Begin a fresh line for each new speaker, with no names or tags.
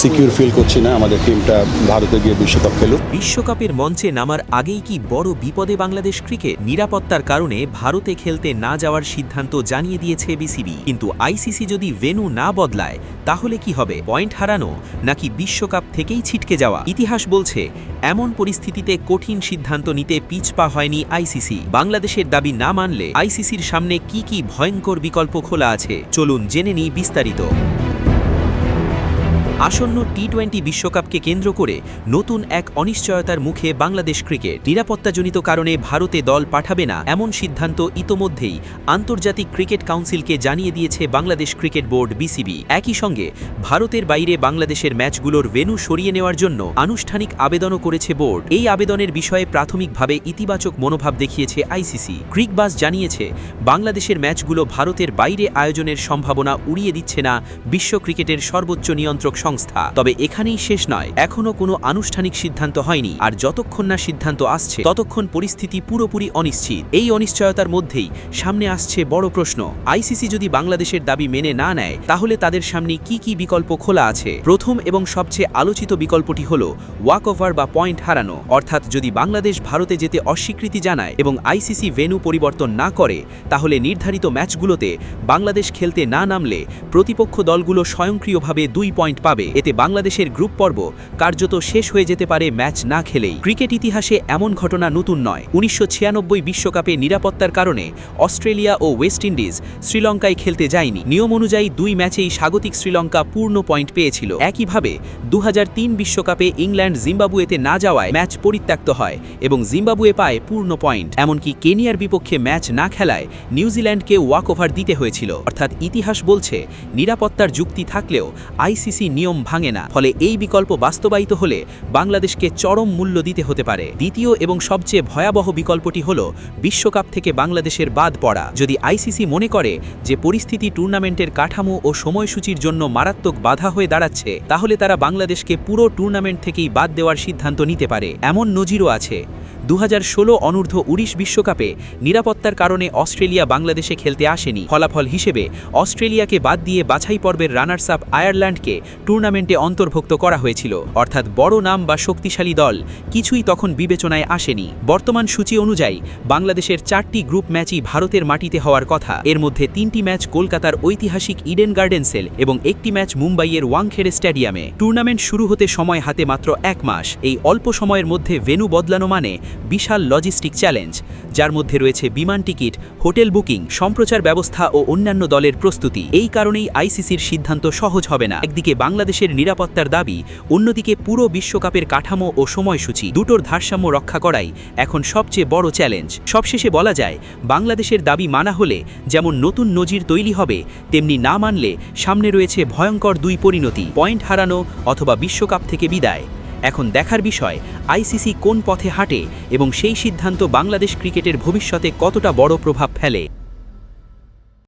Secure feel করছি না আমাদের টিমটা ভারতে গিয়ে বিশ্বকাপ খেলুক।
বিশ্বকাপের মঞ্চে নামার আগেই কি বড় বিপদে বাংলাদেশ ক্রিকেট? নিরাপত্তার কারণে ভারতে খেলতে না যাওয়ার সিদ্ধান্ত জানিয়ে দিয়েছে বিসিবি। কিন্তু আইসিসি যদি ভেন্যু না বদলায় তাহলে কি হবে? পয়েন্ট হারানো নাকি বিশ্বকাপ থেকেই ছিটকে যাওয়া? ইতিহাস বলছে এমন পরিস্থিতিতে কঠিন সিদ্ধান্ত নিতে পিছপা হয়নি আইসিসি। বাংলাদেশের দাবি না মানলে আইসিসির সামনে কি কি ভয়ঙ্কর বিকল্প খোলা আছে, চলুন জেনে নিই বিস্তারিত। আসন্ন টি-20 বিশ্বকাপকে কেন্দ্র করে নতুন এক অনিশ্চয়তার মুখে বাংলাদেশ ক্রিকেট। নিরাপত্তাজনিত কারণে ভারতে দল পাঠাবে না এমন সিদ্ধান্ত ইতোমধ্যেই আন্তর্জাতিক ক্রিকেট কাউন্সিলকে জানিয়ে দিয়েছে বাংলাদেশ ক্রিকেট বোর্ড বিসিবি। একই সঙ্গে ভারতের বাইরে বাংলাদেশের ম্যাচগুলোর ভেন্যু সরিয়ে নেওয়ার জন্য আনুষ্ঠানিক আবেদনও করেছে বোর্ড। এই আবেদনের বিষয়ে প্রাথমিকভাবে ইতিবাচক মনোভাব দেখিয়েছে আইসিসি। ক্রিকবাজ জানিয়েছে বাংলাদেশের ম্যাচগুলো ভারতের বাইরে আয়োজনের সম্ভাবনা উড়িয়ে দিচ্ছে না বিশ্ব ক্রিকেটের সর্বোচ্চ নিয়ন্ত্রক সংস্থা। তবে এখানেই শেষ নয়, এখনো কোনো আনুষ্ঠানিক সিদ্ধান্ত হয়নি, আর যতক্ষণ না সিদ্ধান্ত আসছে ততক্ষণ পরিস্থিতি পুরোপুরি অনিশ্চিত। এই অনিশ্চয়তার মধ্যেই সামনে আসছে বড় প্রশ্ন, আইসিসি যদি বাংলাদেশের দাবি মেনে না নেয় তাহলে তাদের সামনে কি কি বিকল্প খোলা আছে। প্রথম এবং সবচেয়ে আলোচিত বিকল্পটি হল ওয়াক ওভার বা পয়েন্ট হারানো, অর্থাৎ যদি বাংলাদেশ ভারতে যেতে অস্বীকৃতি জানায় এবং আইসিসি ভেন্যু পরিবর্তন না করে তাহলে নির্ধারিত ম্যাচগুলোতে বাংলাদেশ খেলতে না নামলে প্রতিপক্ষ দলগুলো স্বয়ংক্রিয়ভাবে 2 পয়েন্ট পাবে। এতে বাংলাদেশের গ্রুপ পর্ব কার্যত শেষ হয়ে যেতে পারে ম্যাচ না খেলেই। ক্রিকেট ইতিহাসে এমন ঘটনা নতুন নয়। 1996 বিশ্বকাপে নিরাপত্তার কারণে অস্ট্রেলিয়া ও ওয়েস্ট ইন্ডিজ শ্রীলঙ্কায় খেলতে যায়নি। নিয়ম অনুযায়ী 2 ম্যাচেই স্বাগতিক শ্রীলঙ্কা পূর্ণ পয়েন্ট পেয়েছিল। একইভাবে 2003 বিশ্বকাপে ইংল্যান্ড জিম্বাবুয়েতে না যাওয়ায় ম্যাচ পরিত্যক্ত হয় এবং জিম্বাবুয়ে পায় পূর্ণ পয়েন্ট। এমনকি কেনিয়ার বিপক্ষে ম্যাচ না খেলায় নিউজিল্যান্ডকে ওয়াক ওভার দিতে হয়েছিল। অর্থাৎ ইতিহাস বলছে নিরাপত্তার যুক্তি থাকলেও আইসিসি নিয়ম ভাঙে না। ফলে এই বিকল্প বাস্তবায়িত হলে বাংলাদেশকে চরম মূল্য দিতে হতে পারে। দ্বিতীয় এবং সবচেয়ে ভয়াবহ বিকল্পটি হল বিশ্বকাপ থেকে বাংলাদেশের বাদ পড়া। যদি আইসিসি মনে করে যে পরিস্থিতি টুর্নামেন্টের কাঠামো ও সময়সূচির জন্য মারাত্মক বাধা হয়ে দাঁড়াচ্ছে তাহলে তারা বাংলাদেশকে পুরো টুর্নামেন্ট থেকেই বাদ দেওয়ার সিদ্ধান্ত নিতে পারে। এমন নজিরও আছে। 2016 অনূর্ধ্ব 19 বিশ্বকাপে নিরাপত্তার কারণে অস্ট্রেলিয়া বাংলাদেশে খেলতে আসেনি। ফলাফল হিসেবে অস্ট্রেলিয়াকে বাদ দিয়ে বাছাই পর্বের রানার্স আপ আয়ারল্যান্ডকে টুর্নামেন্টে অন্তর্ভুক্ত করা হয়েছিল। অর্থাৎ বড় নাম বা শক্তিশালী দল কিছুই তখন বিবেচনায় আসেনি। বর্তমান সূচি অনুযায়ী বাংলাদেশের 4টি গ্রুপ ম্যাচই ভারতের মাটিতে হওয়ার কথা। এর মধ্যে 3টি ম্যাচ কলকাতার ঐতিহাসিক ইডেন গার্ডেন্সেল এবং একটি ম্যাচ মুম্বাইয়ের ওয়াংখেড়ে স্টেডিয়ামে। টুর্নামেন্ট শুরু হতে সময় হাতে মাত্র 1 মাস। এই অল্প সময়ের মধ্যে ভেন্যু বদলানো মানে বিশাল লজিস্টিক চ্যালেঞ্জ, যার মধ্যে রয়েছে বিমান টিকিট, হোটেল বুকিং, সম্প্রচার ব্যবস্থা ও অন্যান্য দলের প্রস্তুতি। এই কারণেই আইসিসির সিদ্ধান্ত সহজ হবে না। একদিকে বাংলাদেশের নিরাপত্তার দাবি, অন্যদিকে পুরো বিশ্বকাপের কাঠামো ও সময়সূচি, দুটোর ভারসাম্য রক্ষা করাই এখন সবচেয়ে বড় চ্যালেঞ্জ। সবশেষে বলা যায়, বাংলাদেশের দাবি মানা হলে যেমন নতুন নজির তৈরি হবে, তেমনি না মানলে সামনে রয়েছে ভয়ঙ্কর 2 পরিণতি, পয়েন্ট হারানো অথবা বিশ্বকাপ থেকে বিদায়। এখন দেখার বিষয় আইসিসি কোন পথে হাঁটে এবং সেই সিদ্ধান্ত বাংলাদেশ ক্রিকেটের ভবিষ্যতে কতটা বড় প্রভাব ফেলে।